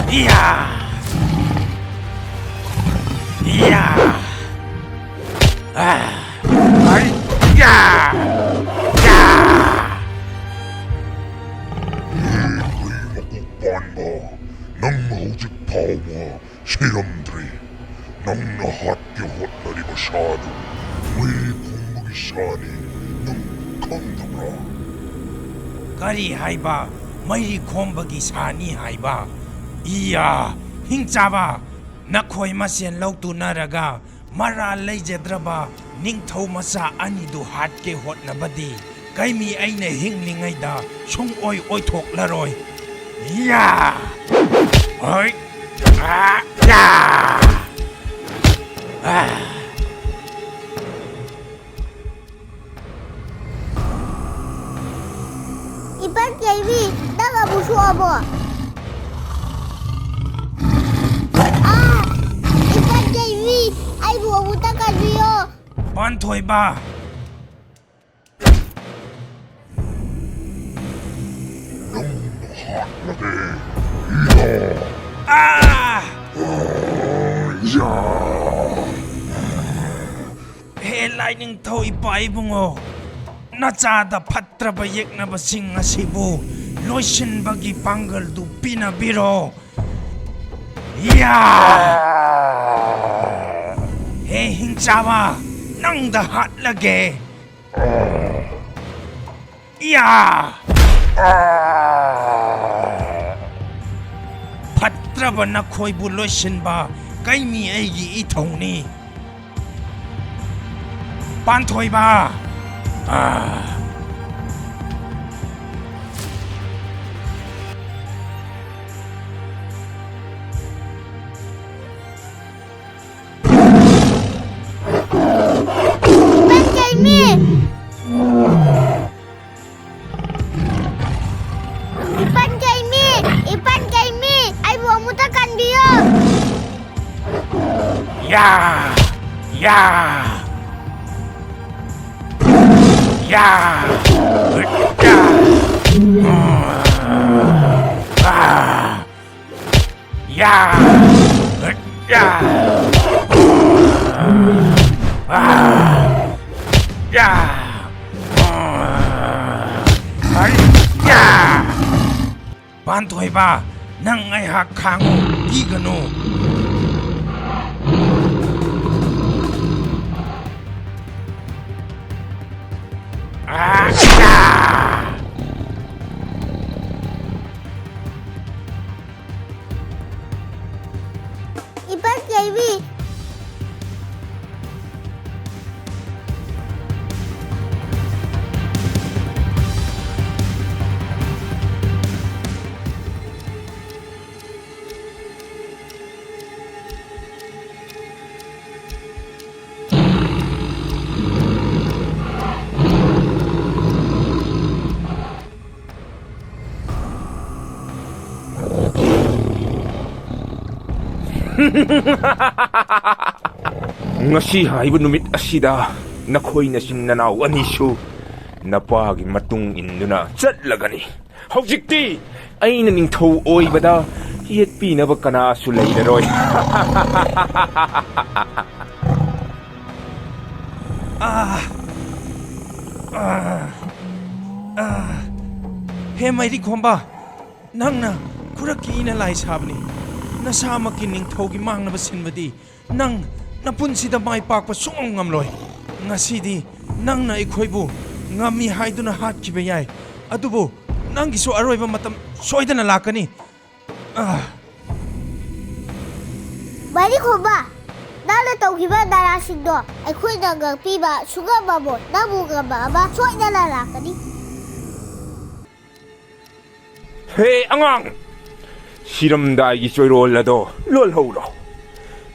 이야, 이야, 야, 야. Banba, nang mahusik tawa, siramdri, nang nahatgihot na di masyado, may kumbagisani ng kandabra. Kari haiba, may kombagi sani haiba. Iya, hingchaba, nakoy masyan lautu naraga, mara layjadraba, ningthaw masa anidu hatke hot na badi. Kay mi ay na hinglingay da, sung oy thok laroy. Iya! Ay! Ya! Ipan Jamie, daga busu abo. Ipan Jamie, ay buwa buta kadriyo. Pantoy ba? Helay ning thaw ipai bungo. Nachada phatraba yeknaba sing asibu lotion bagi panggal du pinabiro. Ya! He hingchawa nang da hat lage. Ya! Phatraba na khoi bu lotion ba kai mi aigi ithong ni. Panthoi ba? Ipan Jamie! Ipan Jamie! Ipan Jamie! Ay buwa buta kadriyo. Ya! Ya! Ya! Ya! Ya! Ya! Ya! Ya! Pantoy ba nang ay hakang gigano? Ipan Jamie! Ngasi haiba numit asida nakoy na sinanaw anisu napagi matung induna chatlagani hawjikti ay naningthaw oibada yet pinaba kana sulay daroy He mairi khomba nangna kuraki ina lai sabni nasama kining thogi mangnaba sinbadi nang napunsida mai pakpa sungong ngamloi ngasidi nangna ikhoibu ngami haiduna hatkiba yai adubu nangisu aroiba matam soidana lakani Bari khoba! Nana tawkiba darasingdo aikhoina ngakpiba sungababo namugaba soidana lakani. Hey angang siramdaigi choirolado lolholo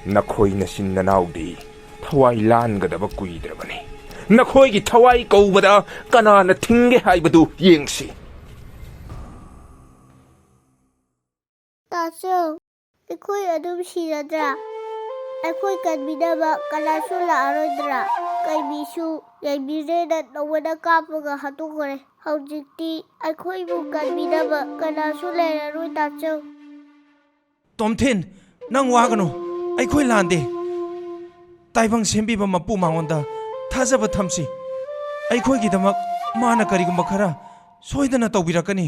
nakoy na sinanaw di thawai langadaba kuidrabani nakoy gi thawai kaubada kanana thinge haibadu yengsi Taso, aikoy adum siradra. Aikoy kanminaba kanasu laarodra. Kay bisu, yay birena nawada kapaga hatukore. Haujikti, aikoy mo kanminaba kanasu leraroi taso. ꯇꯣꯝꯊꯤꯟ ꯅꯪ ꯋꯥꯒꯅꯨ ꯑꯩꯈꯣꯏ ꯂꯥꯟꯗꯦ ꯇꯥꯏꯕꯪ ꯁꯦꯝꯕꯤꯕ ꯃꯄꯨ ꯃꯉꯣꯟꯗ ꯊꯥꯖꯕ ꯊꯝꯁꯤ ꯑꯩꯈꯣꯏꯒꯤꯗꯃꯛ ꯃꯥꯅ ꯀꯔꯤꯒꯨꯝꯕ ꯈꯔ ꯁꯣꯏꯗꯅ ꯇꯧꯕꯤꯔꯛꯀꯅꯤ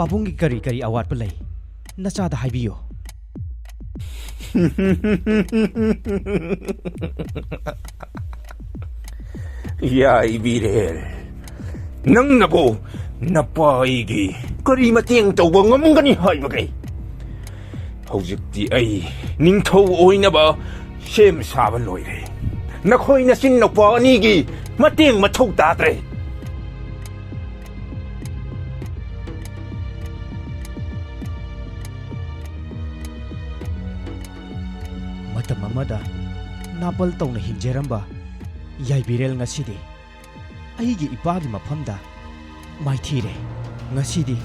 ꯄꯥꯕꯨꯡꯒꯤ ꯀꯔꯤ ꯑꯋꯥꯠꯄ ꯂꯩ ꯅꯆꯥꯗ ꯍꯥꯏꯕꯤꯌꯣ ꯌꯥꯏꯕꯤꯔꯦꯜ ꯅꯪꯅꯕꯨ ꯅꯄꯥ ꯑꯩꯒꯤ ꯀꯔꯤ ꯃꯇꯦꯡ ꯇꯧꯕ ꯉꯝꯒꯅꯤ ꯍꯥꯏꯕꯒꯦ ꯍꯧꯖꯤꯛꯇꯤ ꯑꯩ ꯅꯤꯡꯊꯧ ꯑꯣꯏꯅꯕ ꯁꯦꯝ ꯁꯥꯕ ꯂꯣꯏꯔꯦ ꯅꯈꯣꯏ ꯅꯆꯤꯟ ꯅꯨꯄꯥ ꯑꯅꯤꯒꯤ ꯃꯇꯦꯡ ꯃꯊꯧ ꯇꯥꯗ꯭ꯔꯦ ꯃꯇꯝ ꯑꯃꯗ ꯅꯥꯄꯜ ꯇꯧꯅ ꯍꯤꯡꯖꯔꯝꯕ ꯌꯥꯏꯕꯤꯔꯦꯜ ꯉꯁꯤꯗꯤ ꯑꯩꯒꯤ ꯏꯄꯥꯒꯤ ꯃꯐꯝꯗ ꯃꯥꯏꯊꯤꯔꯦ ꯉꯁꯤꯗꯤ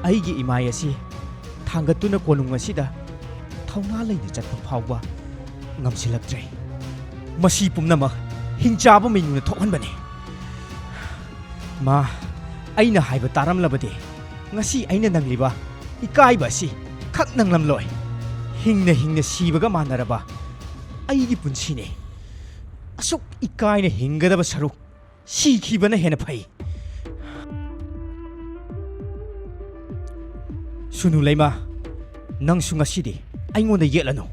ꯑꯩꯒꯤ ꯏꯃꯥꯏ ꯑꯁꯤ ꯊꯥꯡꯒꯠꯇꯨꯅ ꯀꯣꯅꯨꯡ ꯑꯁꯤꯗ ꯊꯧꯅꯥ ꯂꯩꯅ ꯆꯠꯄ ꯐꯥꯎꯕ ꯉꯝꯁꯤꯜꯂꯛꯇ꯭ꯔꯦ ꯃꯁꯤ ꯄꯨꯝꯅꯃꯛ ꯍꯤꯡꯆꯥꯕ ꯃꯩꯅꯨꯅ ꯊꯣꯛꯍꯟꯕꯅꯤ ꯃꯥ ꯑꯩꯅ ꯍꯥꯏꯕ ꯇꯥꯔꯝꯂꯕꯗꯤ ꯉꯁꯤ ꯑꯩꯅ ꯅꯪꯂꯤꯕ ꯏꯀꯥꯏꯕ ꯑꯁꯤ ꯈꯛ ꯅꯪꯂꯝꯂꯣꯏ ꯍꯤꯡꯅ ꯁꯤꯕꯒ ꯃꯥꯟꯅꯔꯕ ꯑꯩꯒꯤ ꯄꯨꯟꯁꯤꯅꯤ ꯑꯁꯨꯛ ꯏꯀꯥꯏꯅ ꯍꯤꯡꯒꯗꯕ ꯁꯔꯨꯛ ꯁꯤꯈꯤꯕꯅ ꯍꯦꯟꯅ ꯐꯩ ꯁꯨꯅꯨ ꯂꯩꯃ ꯅꯪꯁꯨ ꯉꯁꯤꯗꯤ ꯑꯩꯉꯣꯟꯗ ꯌꯦꯠꯂꯅꯨ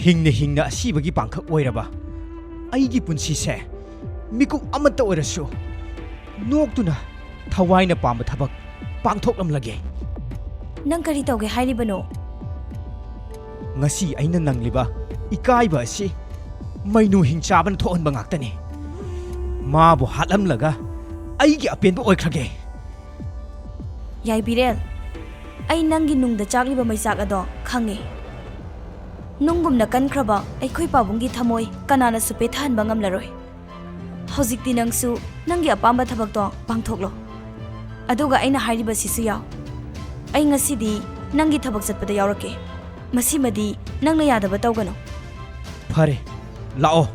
ꯍꯤꯡꯅ ꯑꯁꯤꯕꯒꯤ ꯄꯥꯡꯈꯛ ꯑꯣꯏꯔꯕ ꯑꯩꯒꯤ ꯄꯨꯟꯁꯤꯁꯦ ꯃꯤꯀꯨꯞ ꯑꯃꯠꯇ ꯑꯣꯏꯔꯁꯨ ꯅꯣꯛꯇꯨꯅ ꯊꯋꯥꯏꯅ ꯄꯥꯝꯕ ꯊꯕꯛ ꯄꯥꯡꯊꯣꯛꯂꯝꯂꯒꯦ ꯅꯪ ꯀꯔꯤ ꯇꯧꯒꯦ ꯍꯥꯏꯔꯤꯕꯅꯣ ꯉꯁꯤ ꯑꯩꯅ ꯅꯪꯂꯤꯕ ꯏꯀꯥꯏꯕ ꯑꯁꯤ ꯃꯩꯅꯨ ꯍꯤꯡꯆꯥꯕꯅ ꯊꯣꯛꯍꯟꯕ ꯉꯥꯛꯇꯅꯤ ꯃꯥꯕꯨ ꯍꯥꯠꯂꯝꯂꯒ ꯑꯩꯒꯤ ꯑꯄꯦꯟꯕ ꯑꯣꯏꯈ꯭ꯔꯒꯦ ꯌꯥꯏꯕꯤꯔꯦꯜ ꯑꯩ ꯅꯪꯒꯤ ꯅꯨꯡꯗ ꯆꯥꯛꯂꯤꯕ ꯃꯩꯆꯥꯛ ꯑꯗꯣ ꯈꯪꯉꯦ ꯅꯨꯡꯒꯨꯝꯅ ꯀꯟꯈ꯭ꯔꯕ ꯑꯩꯈꯣꯏ ꯄꯥꯕꯨꯡꯒꯤ ꯊꯃꯣꯏ ꯀꯅꯥꯅꯁꯨ ꯄꯦꯠꯊꯍꯟꯕ ꯉꯝꯂꯔꯣꯏ ꯍꯧꯖꯤꯛꯇꯤ ꯅꯪꯁꯨ ꯅꯪꯒꯤ ꯑꯄꯥꯝꯕ ꯊꯕꯛꯇꯣ ꯄꯥꯡꯊꯣꯛꯂꯣ ꯑꯗꯨꯒ ꯑꯩꯅ ꯍꯥꯏꯔꯤꯕꯁꯤꯁꯨ ꯌꯥꯎ ꯑꯩ ꯉꯁꯤꯗꯤ ꯅꯪꯒꯤ ꯊꯕꯛ ꯆꯠꯄꯗ ꯌꯥꯎꯔꯛꯀꯦ ꯃꯁꯤꯃꯗꯤ ꯅꯪꯅ ꯌꯥꯗꯕ ꯇꯧꯒꯅꯨ ꯐꯔꯦ ꯂꯥꯛꯑꯣ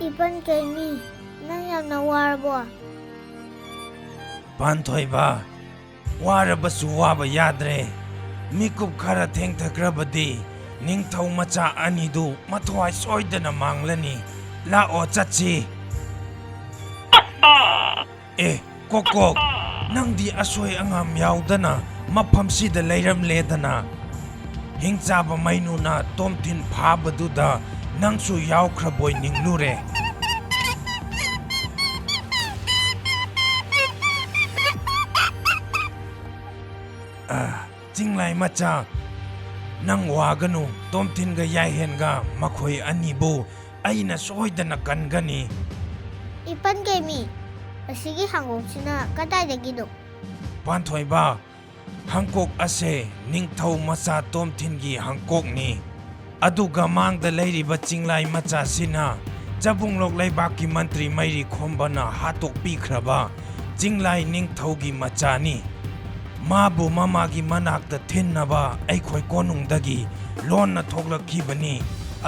Ipan Kenny, nang yamna warbo. ꯄꯥꯟꯊꯣꯏꯕ ꯋꯥꯔꯕꯁꯨ ꯋꯥꯕ ꯌꯥꯗ꯭ꯔꯦ ꯃꯤꯀꯨꯞ ꯈꯔ ꯊꯦꯡꯊꯈ꯭ꯔꯕꯗꯤ ꯅꯤꯡꯊꯧ ꯃꯆꯥ ꯑꯅꯤꯗꯨ ꯃꯊ꯭ꯋꯥꯏ ꯁꯣꯏꯗꯅ ꯃꯥꯡꯂꯅꯤ ꯂꯥꯛꯑꯣ ꯆꯠꯁꯤ ꯀꯣꯀꯣꯛ ꯅꯪꯗꯤ ꯑꯁꯣꯏ ꯑꯉꯥꯝ ꯌꯥꯎꯗꯅ ꯃꯐꯝꯁꯤꯗ ꯂꯩꯔꯝꯂꯦꯗꯅ ꯍꯤꯡꯆꯥꯕ ꯃꯩꯅꯨꯅ ꯇꯣꯝꯊꯤꯟ ꯐꯥꯕꯗꯨꯗ ꯅꯪꯁꯨ ꯌꯥꯎꯈ꯭ꯔꯕꯣꯏ ꯅꯤꯡꯂꯨꯔꯦ ꯆꯤꯡꯂꯥꯏ ꯃꯆꯥ ꯅꯪ ꯋꯥꯒꯅꯨ ꯇꯣꯝꯊꯤꯟꯒ ꯌꯥꯏꯍꯦꯟꯒ ꯃꯈꯣꯏ ꯑꯅꯤꯕꯨ ꯑꯩꯅ ꯁꯣꯏꯗꯅ ꯀꯟꯒꯅꯤ Ipan Kenny, asige hangok sina kadaydagido. ꯄꯥꯟꯊꯣꯏꯕ ꯍꯥꯡꯀꯣꯛ ꯑꯁꯦ ꯅꯤꯡꯊꯧ ꯃꯆꯥ ꯇꯣꯝꯊꯤꯟꯒꯤ ꯍꯥꯡꯀꯣꯛꯅꯤ ꯑꯗꯨꯒ ꯃꯥꯡꯗ ꯂꯩꯔꯤꯕ ꯆꯤꯡꯂꯥꯏ ꯃꯆꯥꯁꯤꯅ ꯆꯕꯨꯡꯂꯣꯛ ꯂꯩꯕꯥꯛꯀꯤ ꯃꯟꯇ꯭ꯔꯤ ꯃꯩꯔꯤ ꯈꯣꯝꯕꯅ ꯍꯥꯠꯇꯣꯛꯄꯤꯈ꯭ꯔꯕ ꯆꯤꯡꯂꯥꯏ ꯅꯤꯡꯊꯧꯒꯤ ꯃꯆꯥꯅꯤ ꯃꯥꯕꯨ ꯃꯃꯥꯒꯤ ꯃꯅꯥꯛꯇ ꯊꯤꯟꯅꯕ ꯑꯩꯈꯣꯏ ꯀꯣꯅꯨꯡꯗꯒꯤ ꯂꯣꯟꯅ ꯊꯣꯛꯂꯛꯈꯤꯕꯅꯤ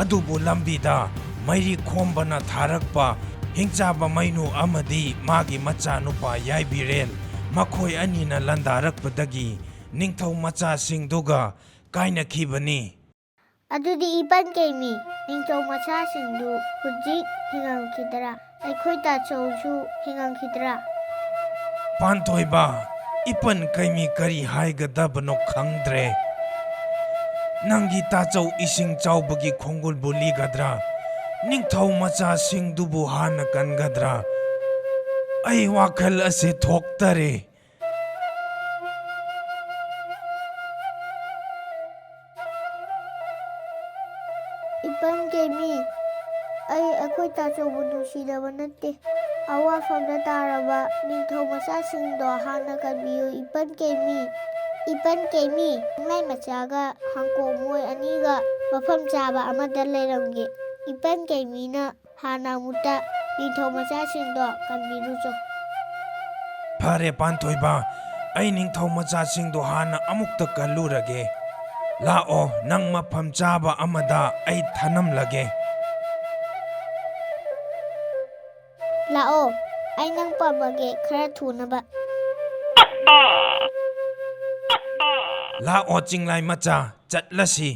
ꯑꯗꯨꯕꯨ ꯂꯝꯕꯤꯗ ꯃꯩꯔꯤ ꯈꯣꯝꯕꯅ ꯊꯥꯔꯛꯄ ꯍꯤꯡꯆꯥꯕ ꯃꯩꯅꯨ ꯑꯃꯗꯤ ꯃꯥꯒꯤ ꯃꯆꯥꯅꯨꯄꯥ ꯌꯥꯏꯕꯤꯔꯦꯜ ꯃꯈꯣꯏ ꯑꯅꯤꯅ ꯂꯥꯟꯗꯥꯔꯛꯄꯗꯒꯤ ꯅꯤꯡꯊꯧ ꯃꯆꯥꯁꯤꯡꯗꯨꯒ ꯀꯥꯏꯅꯈꯤꯕꯅꯤ Adudi Ipan Kenny, ningtaw macha singdu hujik hingang kidra. Aikhoy tachawsu hingang kidra. ꯄꯥꯟꯊꯣꯏꯕ ꯏꯄꯟ ꯀꯩꯃꯤ ꯀꯔꯤ ꯍꯥꯏꯒꯗꯕꯅꯣ ꯈꯪꯗ꯭ꯔꯦ ꯅꯪꯒꯤ ꯇꯥꯆꯧ ꯏꯁꯤꯡ ꯆꯥꯎꯕꯒꯤ ꯈꯣꯡꯒꯨꯜꯕꯨ ꯂꯤꯒꯗ꯭ꯔꯥ ꯅꯤꯡꯊꯧ ꯃꯆꯥꯁꯤꯡꯗꯨꯕꯨ ꯍꯥꯟꯅ ꯀꯟꯒꯗ꯭ꯔꯥ ꯑꯩ ꯋꯥꯈꯜ ꯑꯁꯦ ꯊꯣꯛꯇꯔꯦ Ipan Kemi, akwai tachaubu nungsidaba natte. Awafamda taraba ningthau macasingdo hana kanbiyu Ipan Kemi. Ipan Kemi, Lai machaga hangkong moi aniga mafam chaba amada leiramge. Ipan Kemi na hana muta ningthau macasingdo kanbirucho. ꯐꯔꯦ ꯄꯥꯟꯊꯣꯏꯕ ꯑꯩ ꯅꯤꯡꯊꯧ ꯃꯆꯥꯁꯤꯡꯗꯣ ꯍꯥꯟꯅ ꯑꯃꯨꯛꯇ ꯀꯜꯂꯨꯔꯒꯦ ꯂꯥꯛꯑꯣ ꯅꯪ ꯃꯐꯝ ꯆꯥꯕ ꯑꯃꯗ ꯑꯩ ꯊꯅꯝꯂꯒꯦ Lao, ay nang pamage khara thunaba. ꯂꯥꯛꯑꯣ ꯆꯤꯡꯂꯥꯏ ꯃꯆꯥ ꯆꯠꯂꯁꯤ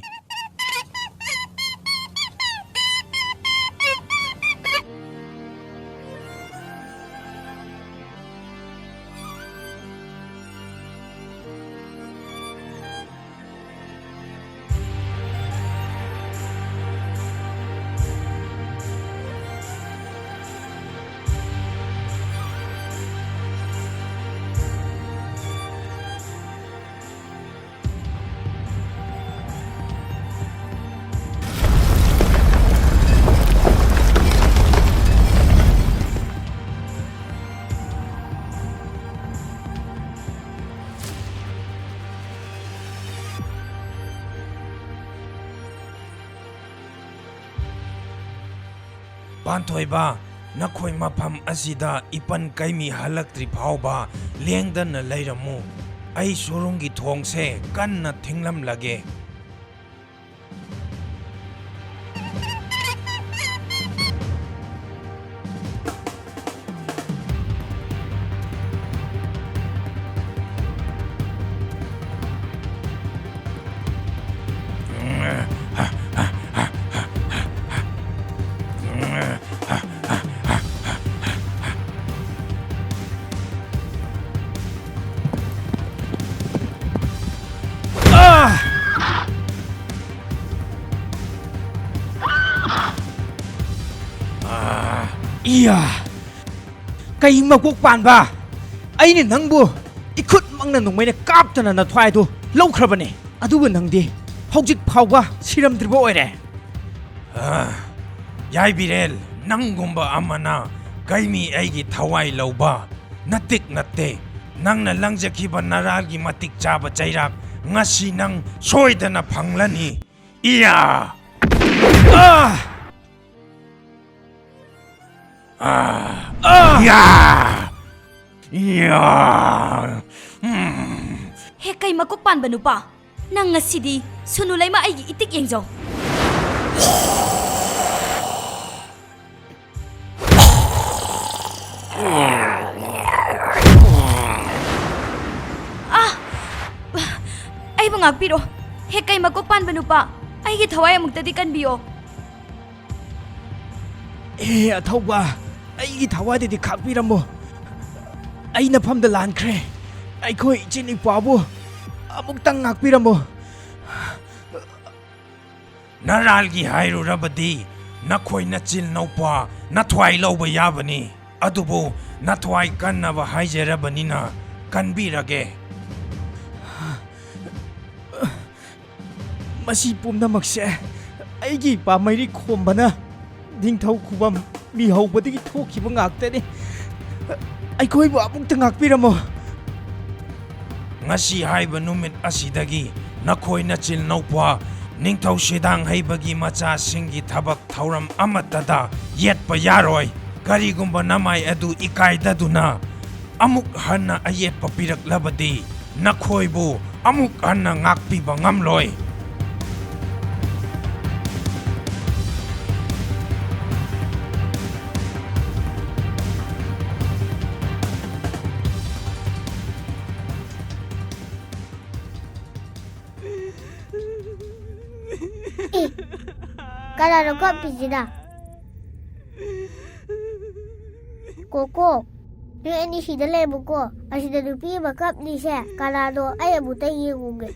ꯄꯥꯟꯊꯣꯏꯕ ꯅꯈꯣꯏ ꯃꯐꯝ ꯑꯁꯤꯗ ꯏꯄꯟ ꯀꯩꯃꯤ ꯍꯜꯂꯛꯇ꯭ꯔꯤ ꯐꯥꯎꯕ ꯂꯦꯡꯗꯅ ꯂꯩꯔꯝꯃꯨ ꯑꯩ ꯁꯣꯔꯨꯡꯒꯤ ꯊꯣꯡꯁꯦ ꯀꯟꯅ ꯊꯤꯡꯂꯝꯂꯒꯦ Iya! Kay magkuk panba! Ay ni nangbu! Ikut mang na nung may nakapta na natway ito! Law kraba ni! Aduwa nang di! Haujik pawa! Siram dribo oire! Yay Birel, nanggumba ama na kaimi aigi thawai lauba natik natte nang na langjakiba naralgi matik chaba chairak ngasi nang soidana phanglani iya He kay makukpan ba nupa? Nang nga sidi, sunulay ma ay itik yang zong. Ay mangagpiro, he kay makukpan ba nupa? Ay githaway among tadikan biyo. Athauba! Ay githaway di kakpiram mo! Ay napamda lankre! Ay ko'y ichinig pabo! Amuktang ngakpiram mo! Naralgi hairu rabadi nakhoi nachil naupa nathwai lauba yabani adubu nathwai kannaba haijerabani na kanbirage Masi pumnamakse aigi pamayri khombana ningthau khubam mihawbadagi thokiba ngaktani aikoibu amukta ngakpiramo ngasi haiba numit asidagi nakhoi nachil naupa ningthau sidang haibagi macha singi thabak thauram amatada yetpa yaroi karigumba namai adu ikaidaduna amuk hanna ayetpa piraklabadi nakhoibu amuk hanna ngakpiba ngamloi Kalaro ka pizida. Koko, ni ani sidale buko. Asida dupi bakap ni siya. Kalaro ay abutay yung uge.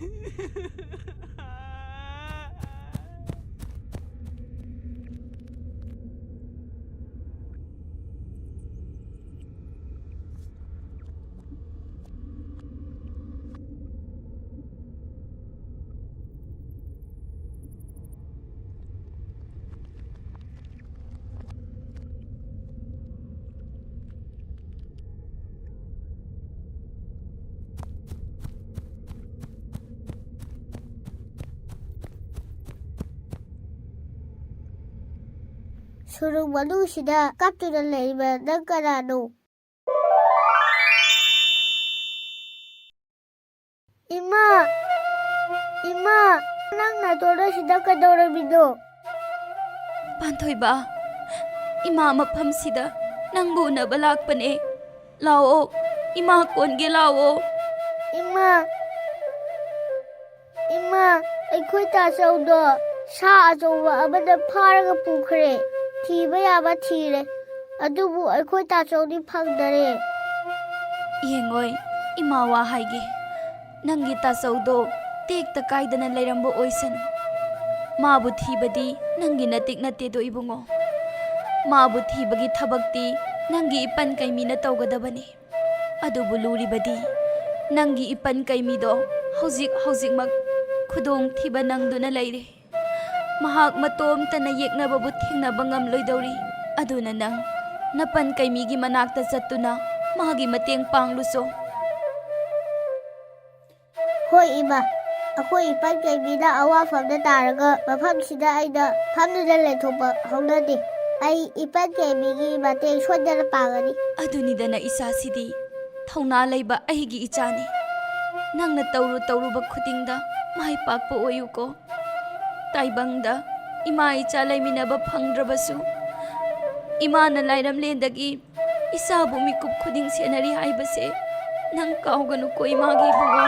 ꯁꯨꯔꯨꯡ ꯃꯅꯨꯡꯁꯤꯗ ꯀꯞꯇꯨꯅ ꯂꯩꯕ ꯅꯪ ꯀꯅꯥꯅꯣ? ꯏꯃꯥ! ꯏꯃꯥ! ꯅꯪ ꯅꯇꯣꯟꯗ ꯁꯤꯗ ꯀꯩꯗꯧꯔꯝꯃꯤꯅꯣ? ꯄꯥꯟꯊꯣꯏꯕ, ꯏꯃꯥ ꯃꯐꯝꯁꯤꯗ ꯅꯪꯕꯨ ꯎꯅꯕ ꯂꯥꯛꯄꯅꯦ. ꯂꯥꯛꯑꯣ, ꯏꯃꯥ ꯀꯣꯟꯒꯦ ꯂꯥꯛꯑꯣ. ꯏꯃꯥ! ꯏꯃꯥ! ꯑꯩꯈꯣꯏ ꯇꯥꯆꯧꯗꯣ ꯁꯥ ꯑꯆꯧꯕ ꯑꯃꯅ ꯐꯥꯔꯒ ꯄꯨꯈ꯭ꯔꯦ. ꯊꯤꯕ ꯌꯥꯕ ꯊꯤꯔꯦ, ꯑꯗꯨꯕꯨ ꯑꯩꯈꯣꯏ ꯇꯥꯆꯧꯗꯤ ꯐꯪꯗꯔꯦ꯫ ꯌꯦꯡꯉꯣꯏ, ꯏꯃꯥ ꯋꯥ ꯍꯥꯏꯒꯦ. ꯅꯪꯒꯤ ꯇꯥꯆꯧꯗꯣ ꯇꯦꯛꯇ ꯀꯥꯏꯗꯅ ꯂꯩꯔꯝꯕ ꯑꯣꯏꯁꯅꯨ. ꯃꯥꯕꯨ ꯊꯤꯕꯗꯤ ꯅꯪꯒꯤ ꯅꯇꯤꯛ ꯅꯠꯇꯦꯗꯣ ꯏꯕꯨꯡꯉꯣ. ꯃꯥꯕꯨ ꯊꯤꯕꯒꯤ ꯊꯕꯛꯇꯤ ꯅꯪꯒꯤ ꯏꯄꯟ ꯀꯩꯃꯤꯅ ꯇꯧꯒꯗꯕꯅꯤ. ꯑꯗꯨꯕꯨ ꯂꯨꯔꯤꯕꯗꯤ ꯅꯪꯒꯤ ꯏꯄꯟ ꯀꯩꯃꯤꯗꯣ ꯍꯧꯖꯤꯛꯃꯛ ꯈꯨꯗꯣꯡ ꯊꯤꯕ ꯅꯪꯗꯨꯅ ꯂꯩꯔꯦ. ꯃꯍꯥꯛ ꯃꯇꯣꯝꯇꯅ ꯌꯦꯛꯅꯕꯕꯨ ꯊꯦꯡꯅꯕ ꯉꯝꯂꯣꯏꯗꯧꯔꯤ. ꯑꯗꯨꯅ ꯅꯪ ꯅꯄꯟ ꯀꯩꯃꯤꯒꯤ ꯃꯅꯥꯛꯇ ꯆꯠꯇꯨꯅ ꯃꯥꯒꯤ ꯃꯇꯦꯡ ꯄꯥꯡꯂꯨꯆꯣ. ꯍꯣꯏ ꯏꯃꯥ, ꯑꯩꯈꯣꯏ ꯏꯄꯟ ꯀꯩꯃꯤꯅ ꯑꯋꯥꯐꯝꯗ ꯇꯥꯔꯒ ꯃꯐꯝꯁꯤꯗ ꯑꯩꯅ ꯐꯝꯗꯨꯅ ꯂꯩꯊꯣꯛꯄ ꯍꯧꯅꯗꯦ. ꯑꯩ ꯏꯄꯟ ꯀꯩꯃꯤꯒꯤ ꯃꯇꯦꯡ ꯁꯣꯏꯗꯅ ꯄꯥꯡꯒꯅꯤ꯫ ꯑꯗꯨꯅꯤꯗꯅ ꯏꯆꯥꯁꯤꯗꯤ ꯊꯧꯅꯥ ꯂꯩꯕ ꯑꯩꯒꯤ ꯏꯆꯥꯅꯤ. ꯅꯪꯅ ꯇꯧꯔꯨꯕ ꯈꯨꯗꯤꯡꯗ ꯃꯥꯏ ꯄꯥꯛꯄ ꯑꯣꯏꯌꯨꯀꯣ. ꯇꯥꯏꯕꯪꯗ ꯏꯃꯥ ꯏꯆꯥ ꯂꯩꯃꯤꯟꯅꯕ ꯐꯪꯗ꯭ꯔꯕꯁꯨ ꯏꯃꯥꯅ ꯂꯥꯏꯔꯝꯂꯦꯟꯗꯒꯤ ꯏꯆꯥꯕꯨ ꯃꯤꯀꯨꯞ ꯈꯨꯗꯤꯡ ꯁꯦꯟꯅꯔꯤ ꯍꯥꯏꯕꯁꯦ ꯅꯪ ꯀꯥꯎꯒꯅꯨꯀꯣ ꯏꯃꯥꯒꯤ ꯏꯕꯨꯡꯉꯣ.